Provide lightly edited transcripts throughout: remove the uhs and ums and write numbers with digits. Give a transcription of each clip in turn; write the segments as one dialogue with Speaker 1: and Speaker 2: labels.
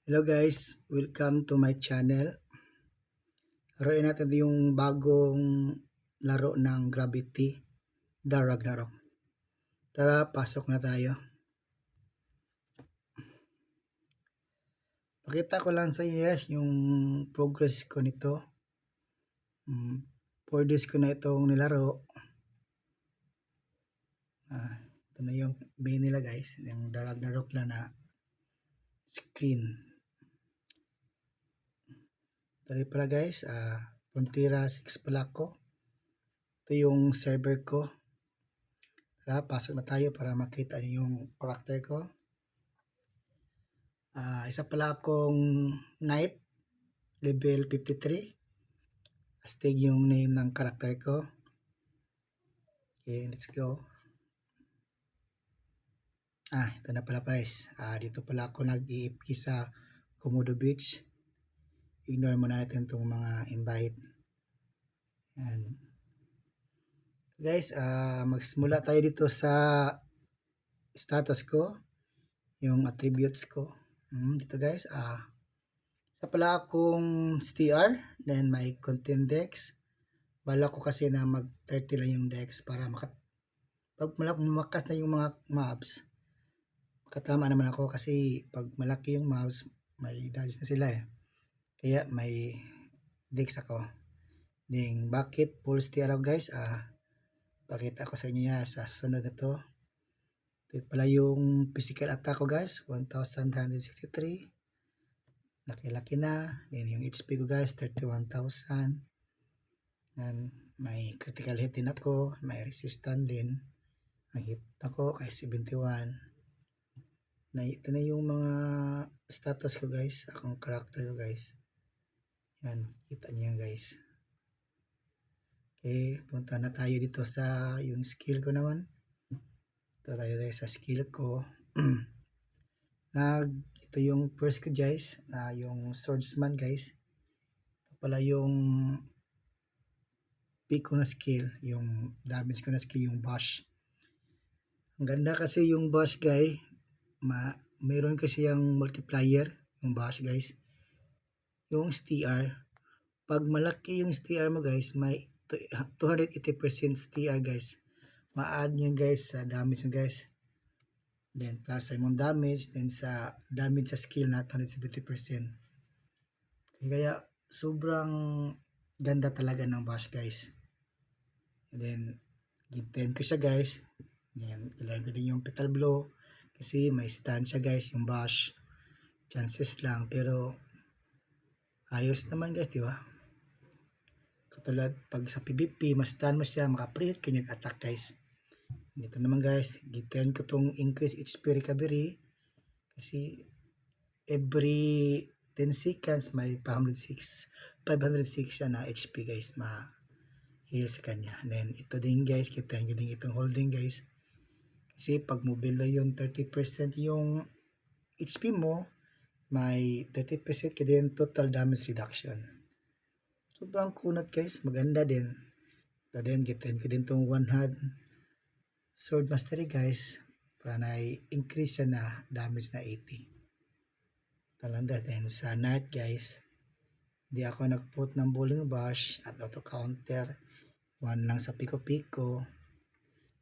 Speaker 1: Hello guys, welcome to my channel. Laruin natin yung bagong laro ng Gravity, The Ragnarok. Tara, pasok na tayo. Pakita ko lang sa inyo guys yung progress ko nito. 4 days ko na itong nilaro. Ito na yung main nila guys, yung The Ragnarok na screen. Tari pala guys, Frontera 6 pala ako. Ito yung server ko. Tara, pasok na tayo para makita niyo yung character ko. Isa pala akong knight, level 53. Astig yung name ng character ko. Okay, let's go. Ito na pala guys. Dito pala ako nag-iip sa Komodo Beach. Ignore muna natin itong mga invite. Yan. Guys, magsimula tayo dito sa status ko. Yung attributes ko. Dito guys, isa pala akong STR, then may content dex. Bala ko kasi na mag 30 lang yung dex para pag malakas na yung mga mobs, makatama naman ako kasi pag malaki yung mobs, may dodge na sila eh. Kaya may dex ako. Then bakit full STR ako guys? Pakita ko sa inyo yan sa susunod na to. Ito pala yung physical attack ko guys, 1,163. Laki-laki na. Then yung HP ko guys, 31,000. And may critical hit din ako, may resistant din. Ang hit ako kay 71. Ito na yung mga status ko guys, akong character ko guys. Yan, kita niyo guys. Okay, punta na tayo dito sa yung skill ko naman. Ito tayo sa skill ko. Ito yung first ko guys, yung swordsman guys. Ito pala yung pick ko na skill, yung damage ko na skill, yung bash. Ang ganda kasi yung bash guys, mayroon kasi yung multiplier, yung bash guys. Yung STR, pag malaki yung STR mo guys, may 280% STR guys. Ma-add nyo guys sa damage nyo guys. Then plus sa imong damage, then sa damage sa skill na 270%. Kaya sobrang ganda talaga ng bash guys. And then ginten ko siya guys. Yan, ilagay ko din yung petal blow kasi may stun siya guys, yung bash. Chances lang pero ayos naman guys, di ba? Katulad pag sa PvP, mas stun mo siya, maka-pre-hit kanyang attack guys. Dito naman guys, gitan ko tong increase HP recovery kasi every 10 seconds may 506 siya na HP guys, ma-heal sa kanya. And then ito din guys, kita nyo din itong holding guys. Kasi pag mobile na yung 30% yung HP mo, may 30% ka din total damage reduction. Sobrang kunat guys, maganda din. So then, gitan ko din itong one hand sword mastery guys, para na-increase siya na damage na 80. Talanda din sa knight guys, di ako nagput ng bullying bash at auto counter, one lang sa piko-piko.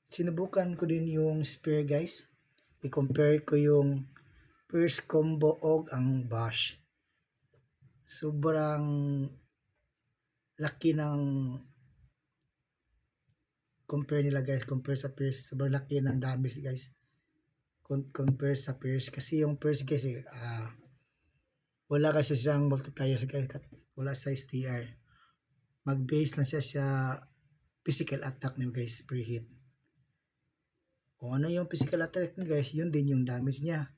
Speaker 1: Sinubukan ko din yung spear guys, i-compare ko yung first combo og ang bash. Sobrang laki ng compare nila guys, compare sa Pierce, sobrang laki ng damage guys compare sa Pierce. Kasi yung Pierce guys wala kasi siyang multiplier guys, wala sa STR, mag base na siya sa physical attack niyo guys per hit. Kung ano yung physical attack niyo guys, yun din yung damage niya.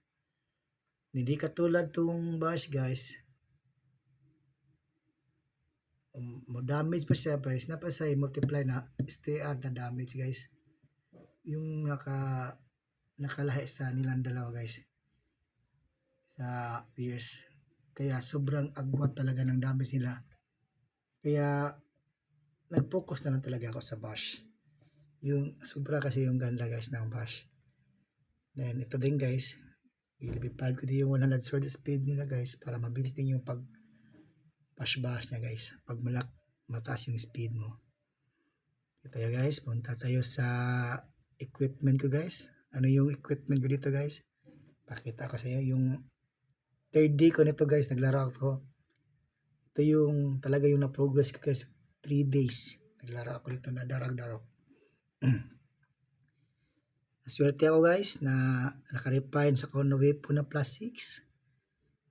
Speaker 1: Hindi katulad tong bash guys, mo damage pa siya guys, napasay multiply na STR na damage guys, yung nakalahi sa nilang dalawa guys sa Pierce. Kaya sobrang agwat talaga ng damage nila. Kaya nag-focus na lang talaga ako sa bash. Yung sobra kasi yung ganda guys ng bash. Then ito din guys, ilibid ko din yung 100 sword speed nila guys para mabilis din yung pag bash niya guys. Pag mataas yung speed mo. Ito tayo guys, punta tayo sa equipment ko guys. Ano yung equipment ko dito guys? Pakita ko sa iyo yung third day ko nito guys, naglaro ako. Ito yung talaga yung na-progress ko guys, 3 days. Naglaro ako dito na darag-darag. Swerte ako guys na naka-refine sa Kono Wave na plus 6.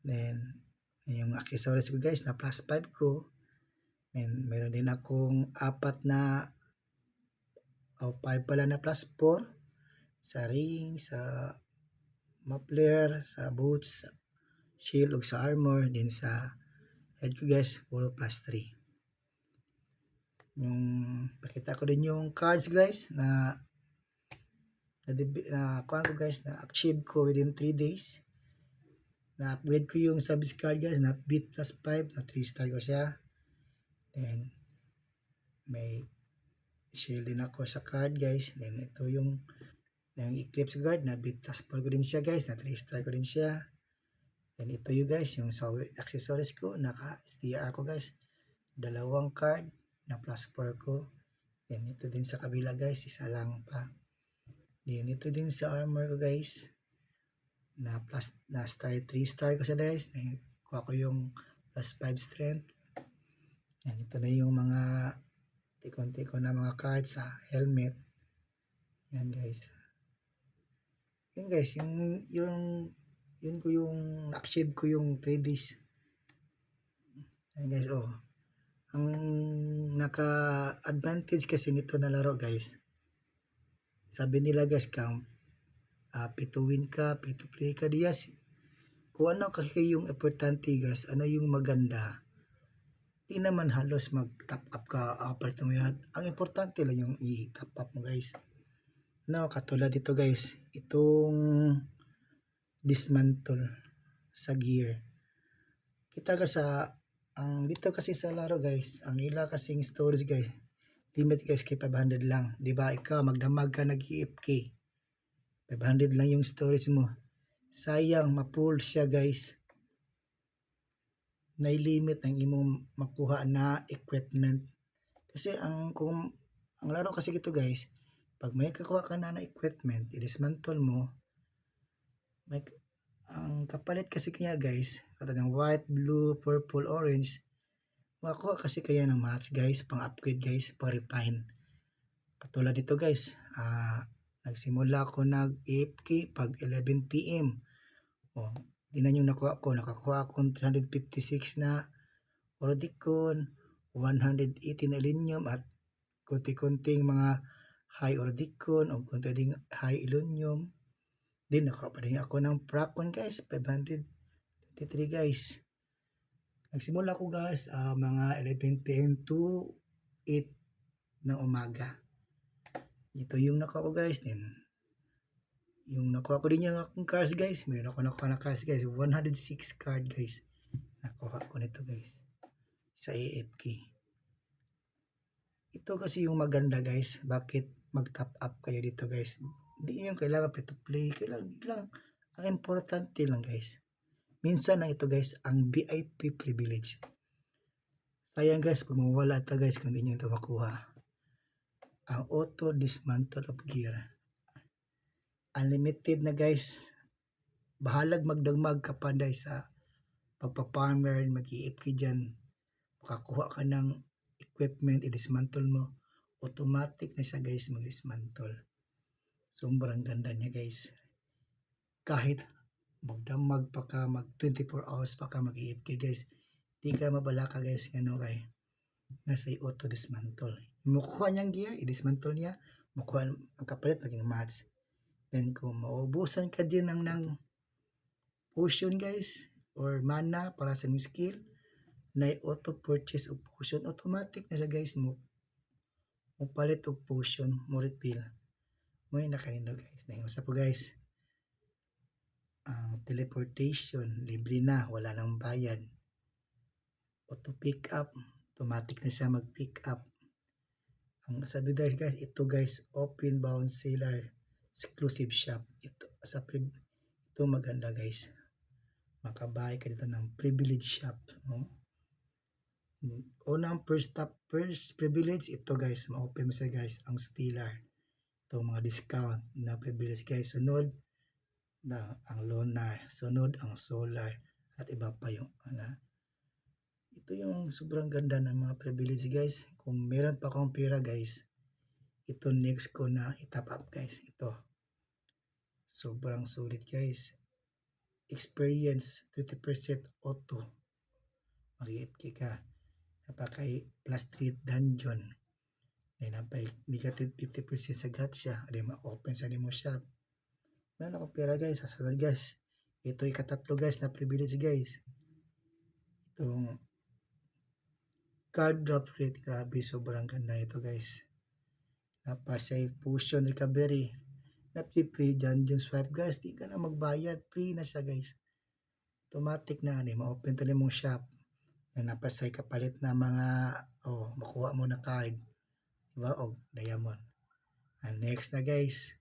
Speaker 1: Then, yung accessories ko guys na plus 5 ko. And meron din akong 4 na 5 pala na plus 4 sa ring, sa muffler, sa boots, sa shield ug sa armor, din sa head ko guys, puro plus 3. Yung pakita ko din yung cards guys na kuha ko guys na achieve ko within 3 days. Na upgrade ko yung service card guys na beat plus 5 na 3 star ko siya. Then may shield din ako sa card guys. Then ito yung eclipse guard na beat plus 4 ko din siya guys na 3 star ko din siya. Then ito yung guys yung sa accessories ko naka STR ko guys. Dalawang card na plus 4 ko. Then ito din sa kabila guys, isa lang pa. Then ito din sa armor ko guys na plus na star 3 star ko siya guys. Kuha ko yung plus 5 strength. Yan, ito na yung mga tikon-tikon na mga cards sa helmet. Yan guys. Yun guys, yun ko yung na-achieve ko yung 3 days. Yan guys, oh. Ang naka-advantage kasi nito na laro guys. Sabi nila guys, pay to win ka, pay to play ka diyas. Kung ano kasi yung importante guys, ano yung maganda. Di naman halos mag-top up ka, operate mo yan. Ang importante lang yung i-top up mo guys. No, katulad dito guys, itong dismantle sa gear. Kita ka sa, ang dito kasi sa laro guys, ang ila kasing storage guys, limit guys kay 500 lang. Diba ikaw, magdamag ka nag-EFK. 500 lang yung storage mo. Sayang, ma-full siya guys. Na-limit ng imong makuha na equipment. Kasi ang laro kasi ito guys, pag may kakuha ka na equipment, i-dismantle mo, ang kapalit kasi kaya guys, katulad ng white, blue, purple, orange, makakuha kasi kaya ng mats guys, pang upgrade guys, pang refine. Katulad dito guys, nagsimula ako nag-AFK pag 11 PM. Tingnan yung nakakuha akong 356 na Orodicon, 180 na Elenium at kunti-kunting mga high Orodicon o kunti high Elenium. Din nakakuha pa rin ako ng Procon guys, 523 guys. Nagsimula ko guys mga 11 PM to 8 ng umaga. Ito yung nakuha ko guys din. Yung nakuha ko din yung akong cards guys. Meron ako nakuha na cards guys. 106 card guys. Nakuha ko nito guys. Sa AFK. Ito kasi yung maganda guys. Bakit mag-top up kayo dito guys. Hindi yung kailangan pay to play. Kailangan lang. Ang importante lang guys. Minsan lang ito guys. Ang VIP privilege. Sayang guys. Pag mawala ito guys. Kung hindi nyo ito makuha. Ang auto dismantle of gear. Unlimited na guys. Bahalag magdagmag ka pa dahil sa pagpa-farmer, mag-EFK dyan. Makakuha ka ng equipment, i-dismantle mo. Automatic na siya guys mag-dismantle. Sobrang ganda niya guys. Kahit magdamag pa ka, mag 24 hours pa ka mag-EFK guys. Di ka mabala ka guys, ano kay nasa auto dismantle. Makukuha niyang gear, i-dismantle niya. Makuha ang kapalit, maging mats. Then kung maubusan ka din ng potion guys or mana para sa mong skill na auto purchase of potion, automatic na siya guys mo palit og potion mo refill mo yung nakanino guys. Dahil sa po guys, teleportation libre na, wala nang bayad. Auto pick up, automatic na siya mag pick up. Ang sabi guys, ito guys, open bound seller exclusive shop. Ito Ito maganda guys. Makabuy ka dito ng privilege shop. No? Unang first privilege, ito guys, ma-open mo siya guys, ang Stellar. Ito mga discount na privilege guys. Sunod na ang Lunar, sunod ang Solar, at iba pa yung ito yung sobrang ganda ng mga privilege guys. Kung meron pa akong pera guys, ito next ko na itap up guys. Ito sobrang sulit guys. Experience 20% auto, mag-FK ka. Napakay plus 3 dungeon, ay napay negative 50% sa gacha, ay ma-open sa mo shop. Meron akong pera guys, sasunod guys. Ito ikatatlo guys na privilege guys. Itong card drop rate, grabe, sobrang ganda ito guys. Napa-save potion recovery, na-free dungeon swipe guys, di ka na magbayad, free na siya guys. Automatic na, ma-open to mong shop. Na napasay kapalit na mga, makuha mo na card. Diba? O, diamond. And next na guys,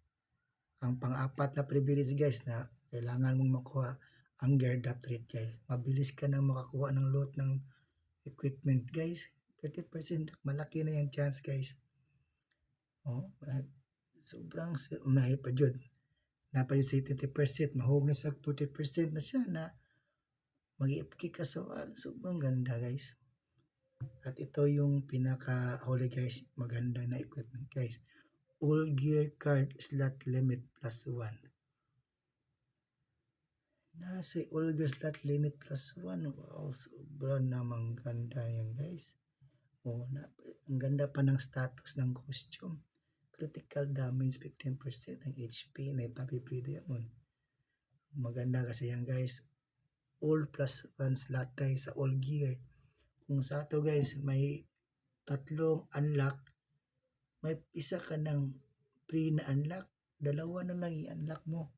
Speaker 1: ang pang-apat na privilege guys na kailangan mong makuha, ang guard up rate guys. Mabilis ka na makakuha ng loot ng equipment guys. 30%, malaki na yung chance guys. Sobrang mahal pa dyan. Napayod sa 30%, mahog na sa 40% na siya na mag-iipki ka sa sobrang ganda guys. At ito yung pinaka-huli guys, maganda na equipment guys. All gear card slot limit plus 1. Nasa all gear slot limit plus 1. Wow, sobrang namang ganda yan guys. Ang ganda pa ng status ng costume. Critical damage 15%, ang HP na ipapiprida yan. Maganda kasi yan guys. All plus 1 slot tayo sa all gear. Kung sa ato guys, may tatlong unlock, may isa ka ng free na unlock, dalawa na lang i-unlock mo.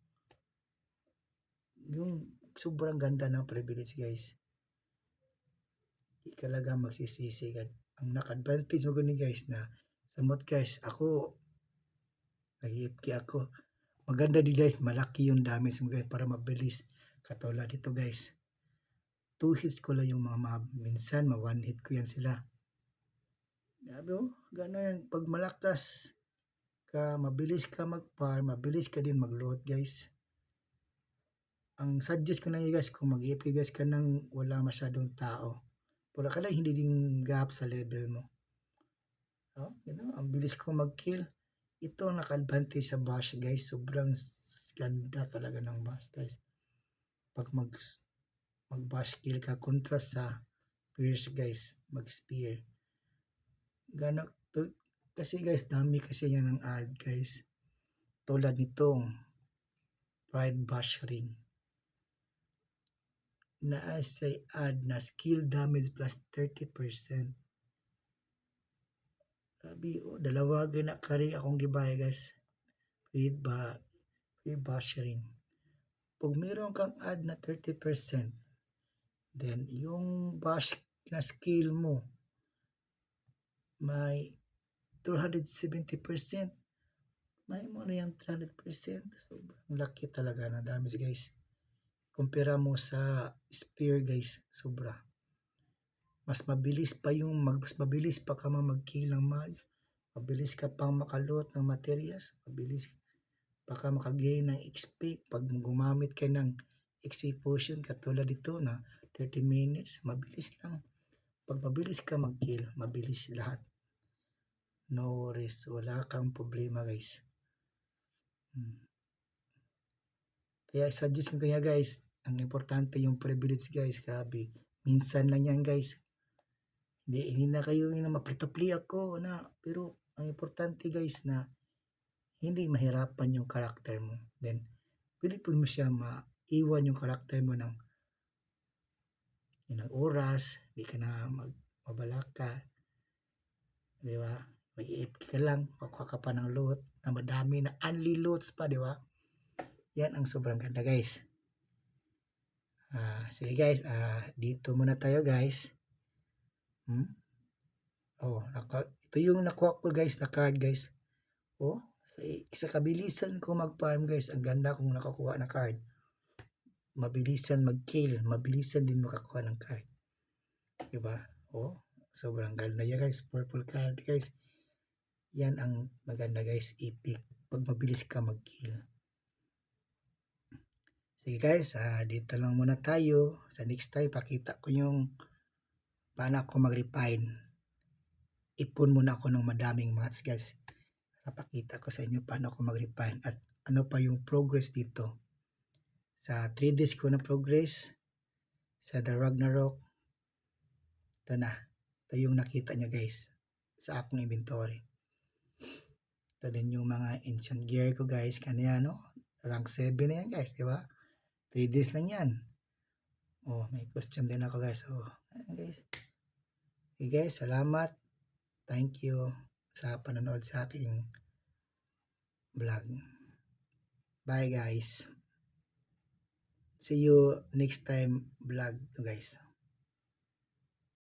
Speaker 1: Yung sobrang ganda ng privilege guys. Di talaga magsisisi ka. Ang naka-advantage mo gani guys na samot guys, ako nag-IFK ako. Maganda di guys, malaki yung damage mo guys para mabilis. Katulad dito guys. 2 hits ko lang yung mga minsan, 1 hit ko yan sila. Sabi gano'n, pag malakas ka, mabilis ka mag-farm, mabilis ka din mag-loot guys. Ang suggest ko na guys, kung mag-IFK guys ka nang wala masyadong tao, pura ka lang hindi din gap sa level mo. Ang bilis ko mag-kill. Ito ang naka-advantage sa bash guys, sobrang ganda talaga ng bash guys. Pag mag-bash kill ka, kontra sa pierce guys, mag-spear. Kasi guys, dami kasi yan ng ad guys. Tulad nitong Pride Bash Ring. Naasay ad na skill damage plus 30%. Sabi, dalawa na kari akong gibay guys. Free bash ring. Pag meron kang ad na 30%, then yung bash na skill mo may 270%. May mo na yung 300%. Sobrang laki talaga ng damage guys. Kumpara mo sa spear guys, sobra. Mas mabilis pa ka mag-kill ng mag. Mabilis ka pang makalot ng materials. Mabilis pa ka makagain ng XP. Pag gumamit ka ng XP potion, katulad dito na 30 minutes, mabilis lang. Pag mabilis ka mag-kill, mabilis lahat. No worries, wala kang problema guys. Kaya suggest ko kaya guys, ang importante yung privilege guys, grabe. Minsan lang yan guys. Hindi na kayo na maprito-play ako na, pero ang importante guys na hindi mahirapan yung karakter mo. Then, pwede po mo siya maiwan yung karakter mo ng ilang oras, di ka na mabalaka. Di ba? Mag-iip ka lang, kukuha ka pa ng loot, na madami na unli loots pa, di ba? Yan ang sobrang ganda guys. Sige guys, dito muna tayo guys. Ito yung nakuha ko guys na card guys. Sa kabilisan ko mag-farm guys, ang ganda kong nakakuha na card. mabilisan mag-kill, mabilisan din makakuha ng card. Diba? Oh, sobrang ganda yan guys. Purple card guys. Yan ang maganda guys, epic. Pag mabilis ka mag-kill. Sige guys, dito lang muna tayo. Sa next time, pakita ko yung paano ako mag-refine. Ipon muna ako ng madaming mats guys. Napakita ko sa inyo paano ako mag-refine at ano pa yung progress dito. Sa 3 days ko na progress, sa The Ragnarok, ito na. Ito yung nakita nyo guys sa akong inventory. Ito din yung mga ancient gear ko guys. Kanya no? Rank 7 na yan guys, di ba? 3 days lang yan. Oh, may costume din ako guys. Oh, guys. Okay guys, salamat. Thank you sa panonood sa aking vlog. Bye guys. See you next time vlog to guys.